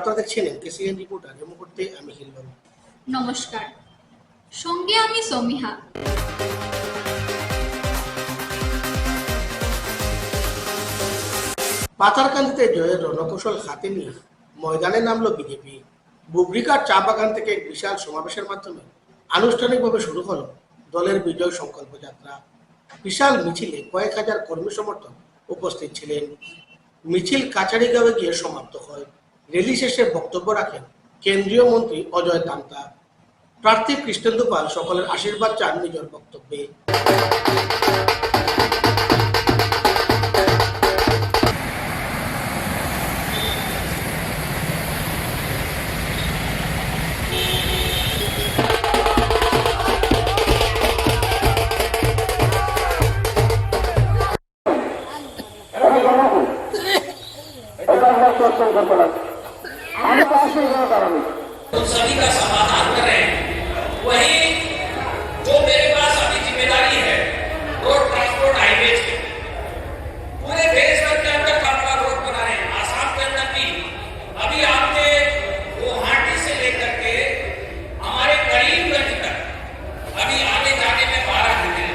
আপনারা দেখছেন KCN reporter. এই মুহূর্তে আমি হিলবাবু। নমস্কার, সঙ্গে আমি সমীহা। পাথারকান্দিতে জয়ের রণকৌশল হাতে নিয়ে ময়দানে নামলো বিজেপি। বুবরিকার চা বাগান থেকে এক বিশাল সমাবেশের মাধ্যমে আনুষ্ঠানিকভাবে শুরু হলো দলের বিজয় সংকল্প যাত্রা। বিশাল মিছিলে কয়েক হাজার কর্মী সমর্থক উপস্থিত ছিলেন। মিছিল কাছাড়িগাঁওয়ে গিয়ে সমাপ্ত হয়। র্যালি শেষে বক্তব্য রাখেন কেন্দ্রীয় মন্ত্রী অজয় তামতা। প্রার্থী কৃষ্ণেন্দু পাল সকলের আশীর্বাদ চান নিজের বক্তব্যে। उन सभी का समाधान कर रहे हैं। वही जो मेरे पास अभी जिम्मेदारी है रोड ट्रांसपोर्ट हाईवे की, पूरे देश भर के अंदर काफला रोड बना रहे हैं। आसाम के अंदर भी अभी आपने गुवाहाटी से लेकर के हमारे करीमगंज तक अभी आने जाने में 12 घंटे।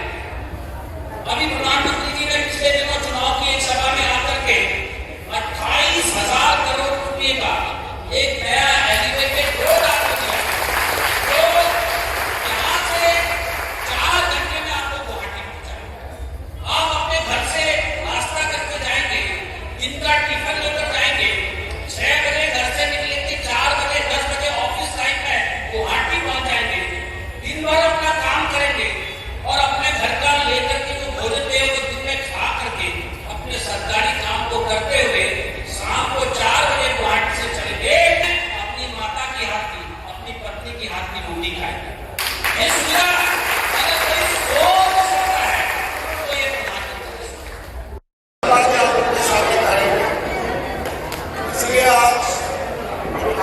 अभी प्रधानमंत्री जी ने पिछले दिनों चुनाव की एक सभा में आकर के 28,000 करोड़ रुपए का एक नया एलिवेटेड रोड आपको दिया। तो यहाँ से 4 घंटे में आपको गुवाहाटी पहुंचाएंगे। आप अपने घर से नाश्ता करके जाएंगे, दिन का टिफिन लेकर जाएंगे, 6 बजे घर से निकलेंगे, 4 बजे 10 बजे ऑफिस टाइम में गुवाहाटी पहुंच जाएंगे। दिन भर अपना काम करेंगे और अपने घर का लेकर के जो भोजन दे वो दिन में खा करके अपने सरकारी काम को करते हुए शाम को 4 बजे गुवाहाटी से चलेंगे। अपनी माता की हाथ की, अपनी पत्नी की हाथ की रोटी खाएंगे। ये सुविधा अगर कोई सोच सकता है तो ये प्रधानमंत्री सामने करेंगे। इसलिए आज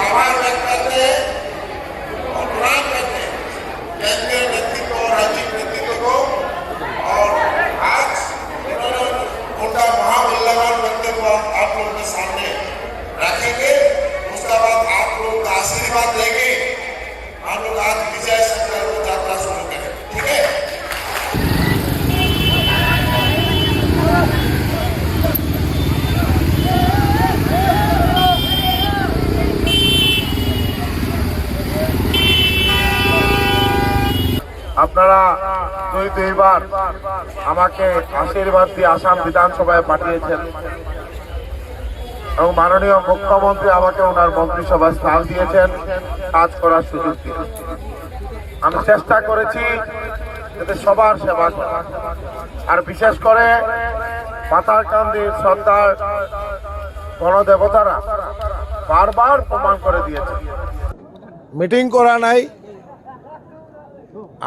आभार व्यक्त करते हैं और प्रणाम करते हैं केंद्रीय नेतृत्व और राज्य नेतृत्व को। और आज इन्होंने उनका महामूल्यवान वक्तव्य आप लोगों के सामने रखेंगे। उसके बाद आप लोग का आशीर्वाद लेंगे। हम लोग आज विजय संकल्प यात्रा शुरू करेंगे। ठीक है। আপনারা দুইবার আমাকে আশীর্বাদ দিয়ে আসাম বিধানসভায় পাঠিয়েছেন এবং মাননীয় মুখ্যমন্ত্রী আমাকে ওনার মন্ত্রিসভায় স্থান দিয়েছেন, কাজ করার সুযোগ দিয়েছেন। আমি চেষ্টা করেছি যাতে সবার সেবা করা, আর বিশেষ করে পাথারকান্দির সর্দার গণদেবতারা বারবার প্রমাণ করে দিয়েছে। মিটিং করা নাই,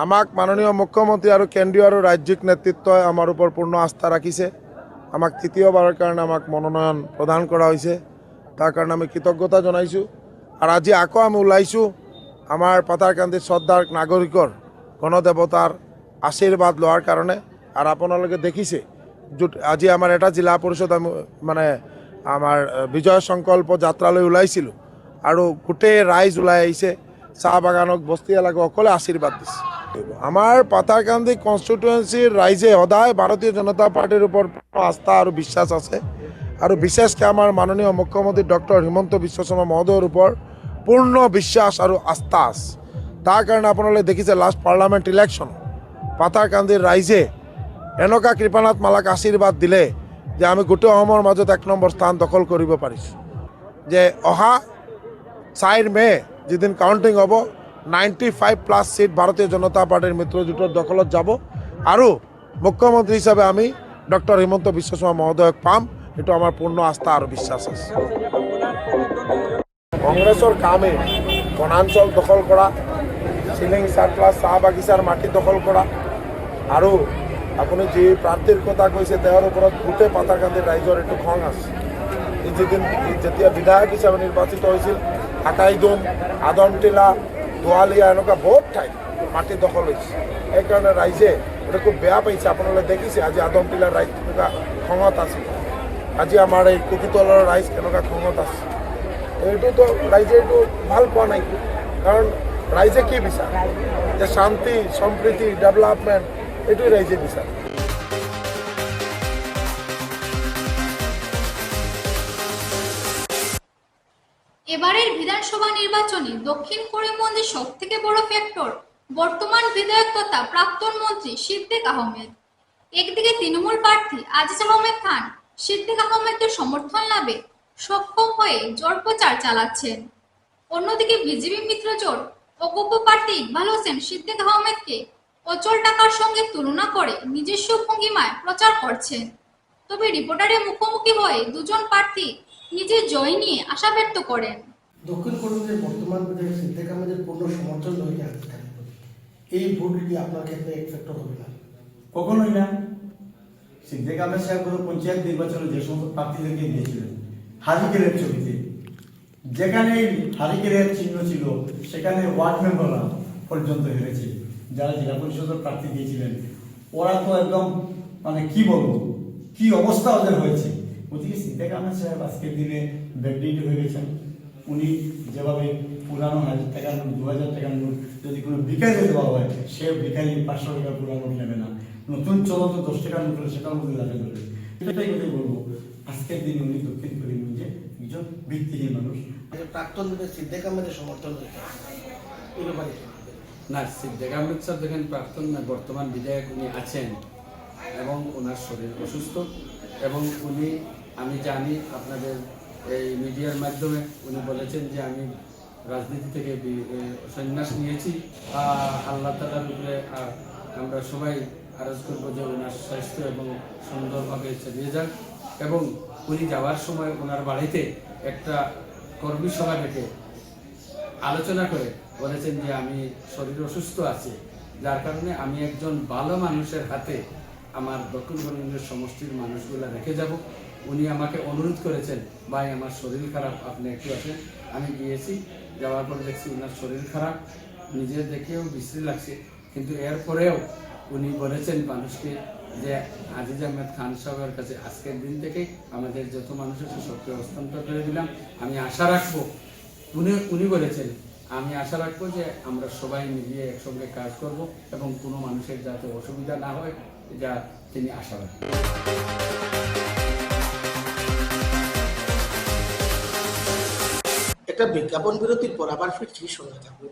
আমাক মাননীয় মুখ্যমন্ত্রী আর কেন্দ্রীয় আর রাজ্যিক নেতৃত্ব আমার উপর পূর্ণ আস্থা রাখিছে। আমাক তৃতীয়বারের কারণে আমাক মনোনয়ন প্রদান করা হয়েছে, তার কারণে আমি কৃতজ্ঞতা জানাইছো। আর আজি আকৌ আমি ওলাইছো আমার পাথারকান্দির শ্রদ্ধার নাগরিকর গণদেবতার আশীর্বাদ লওয়ার কারণে। আর আপনাদের দেখিছে আজি আমার এটা জেলা পরিষদ আমি মানে আমার বিজয় সংকল্প যাত্রালৈ ওলাইছিল আর গোটেই রাইজ ওলাই আহিছে, চাহ বাগানক বস্তি এলাকা সকলে আশীর্বাদ দিছে। আমার পাথারকান্দি কনস্টিটুয়েন্সির রাইজে সদায় ভারতীয় জনতা পার্টির উপর আস্থা আর বিশ্বাস আছে। আর বিশেষকৈ আমার মাননীয় মুখ্যমন্ত্রী ডক্টর হিমন্ত বিশ্ব শর্মা মহোদয়ের উপর পূর্ণ বিশ্বাস আর আস্থা আছে। তার কারণে আপনারা দেখিছে লাস্ট পার্লামেন্ট ইলেকশন পাথারকান্দির রাইজে এনেকা কৃপানাথ মালাক আশীর্বাদ দিলে যে আমি গোটেই অসমৰ মাজত 1 নম্বৰ স্থান দখল কৰিব পাৰিছোঁ। যে অহা 4 মে যেদিন কাউন্টিং হব 95+ সিট ভারতীয় জনতা পার্টির মিত্রজোঁটৰ দখলত যাব আৰু মুখ্যমন্ত্রী হিসাবে আমি ডক্টর হিমন্ত বিশ্ব শর্মা মহোদয়ক পাম। এটা আমার পূর্ণ আস্থা আর বিশ্বাস আছে। কংগ্রেসের কামে বনাঞ্চল দখল করা, সিলিং সারপ্লাস চাহ বাগিচার মাটি দখল করা আৰু আপুনি যি প্ৰাৰ্থীৰ কথা কৈছে তেওঁৰ ওপৰত গোটেই পাথাৰকান্দিৰ ৰাইজৰ এইটো খং আছে। যেদিন যেতিয়া বিধায়ক হিচাপে নিৰ্বাচিত হৈছিল আকাইদুম, আদমটিলা, দোৱালিয়া এনেকুৱা বহুত ঠাইত মাটি দখল হৈছে। সেইকাৰণে ৰাইজে এটা খুব বেয়া পাইছে। আপোনালোকে দেখিছে আজি আদমটিলাৰ ৰাইজ কেনেকুৱা খঙত আছে, আজি আমাৰ এই কুকিতলৰ ৰাইজ কেনেকুৱা খঙত আছে। এইটো তো ৰাইজে এইটো ভাল পোৱা নাই, কাৰণ ৰাইজে কি বিচাৰে যে শান্তি সম্প্ৰীতি ডেভেলপমেণ্ট এইটোৱে ৰাইজে বিচাৰে। এবারের বিধানসভা নির্বাচনে দক্ষিণ করিমগঞ্জের সব থেকে বড় ফ্যাক্টর বর্তমান বিধায়ক তথা প্রাক্তন মন্ত্রী সিদ্দিক আহমেদ। একদিকে তৃণমূল প্রার্থী আজিজ আহমেদ খান সিদ্দিক আহমেদের সমর্থন লাভে সক্ষম হয়ে জোর প্রচার চালাচ্ছেন, অন্যদিকে বিজেপি মিত্রজোট অগপ প্রার্থী ইকবাল হোসেন সিদ্দিক আহমেদকে অচল টাকার সঙ্গে তুলনা করে নিজস্ব ভঙ্গিমায় প্রচার করছেন। তবে রিপোর্টারের মুখোমুখি হয়ে দুজন প্রার্থী নিজের জয় নিয়ে আশা ব্যক্ত করেন। দক্ষিণ করিমগঞ্জের বর্তমান বিধায়ক সিদ্দিক আহমেদের পূর্ণ সমর্থন রয়েছে আজকাল, এই ভোট কি আপনার ক্ষেত্রে এক ফ্যাক্টর হবে না? কখনোই না। সিদ্দিক আহমেদ সাহেব কোনো পঞ্চায়েত নির্বাচনে যে সমস্ত প্রার্থীদেরকে দিয়েছিলেন হারিকেলের ছবিতে, যেখানে হারিকেলের চিহ্ন ছিল সেখানে ওয়ার্ড মেম্বাররা পর্যন্ত হেরেছে। যারা জেলা পরিষদের প্রার্থী দিয়েছিলেন ওরা তো একদম মানে কি বলবো, কি অবস্থা ওদের হয়েছে। ওদিকে সিদ্দিক আহমেদ সাহেব আজকের দিনে ব্যাকডেট হয়ে গেছেন। উনি যেভাবে পুরানো 1000 টাকার নোট 2000 টাকার নোট যদি কোনো ভিখারিতে দেওয়া হয়, সে ভিখারি 500 টাকার পুরানো নোট নেবে না, নতুন চলন্ত 10 টাকার নোট হলে সেটার মধ্যে লাগে ধরবে। এটাই কথা বলবো, আজকের দিনে উনি দক্ষিণ করিমগঞ্জে একজন ভিত্তিহীন মানুষ। প্রাক্তন বিধায়ক সিদ্দিক আহমেদের সমর্থন রয়েছে, এই ব্যাপারে কি বলবেন? না, সিদ্দিক আহমেদ সাহেব দেখেন প্রাক্তন না, বর্তমান বিধায়ক উনি আছেন এবং ওনার শরীর অসুস্থ এবং উনি, আমি জানি আপনাদের এই মিডিয়ার মাধ্যমে উনি বলেছেন যে আমি রাজনীতি থেকে সন্ন্যাস নিয়েছি। আল্লাহ তাআলার উপরে আমরা সবাই আরজ করবো যে ওনার স্বাস্থ্য এবং সুন্দরভাবে চালিয়ে যান। এবং উনি যাওয়ার সময় ওনার বাড়িতে একটা কর্মী সভা ডেকে আলোচনা করে বলেছেন যে আমি শরীর অসুস্থ আছে, যার কারণে আমি একজন ভালো মানুষের হাতে আমার দক্ষিণ করিমগঞ্জের সমষ্টির মানুষগুলা রেখে যাব। উনি আমাকে অনুরোধ করেছেন, ভাই আমার শরীর খারাপ, আপনি একটু আসেন। আমি গিয়েছি, যাওয়ার পর দেখছি ওনার শরীর খারাপ, নিজে দেখেও বিশ্রী লাগছে, কিন্তু এরপরেও উনি বলেছেন মানুষকে যে আজিজ আহমেদ খান সাহেবের কাছে আজকের দিন থেকে আমাদের যত মানুষ আছে সবকে হস্তান্তর করে দিলাম। আমি আশা রাখবো, উনি বলেছেন আমি আশা রাখবো যে আমরা সবাই মিলিয়ে একসঙ্গে কাজ করব এবং কোনো মানুষের যাতে অসুবিধা না হয়, যা তিনি আশা রাখেন। একটা বিজ্ঞাপন বিরতির পর আবার ফিরছি, সঙ্গে থাকবে।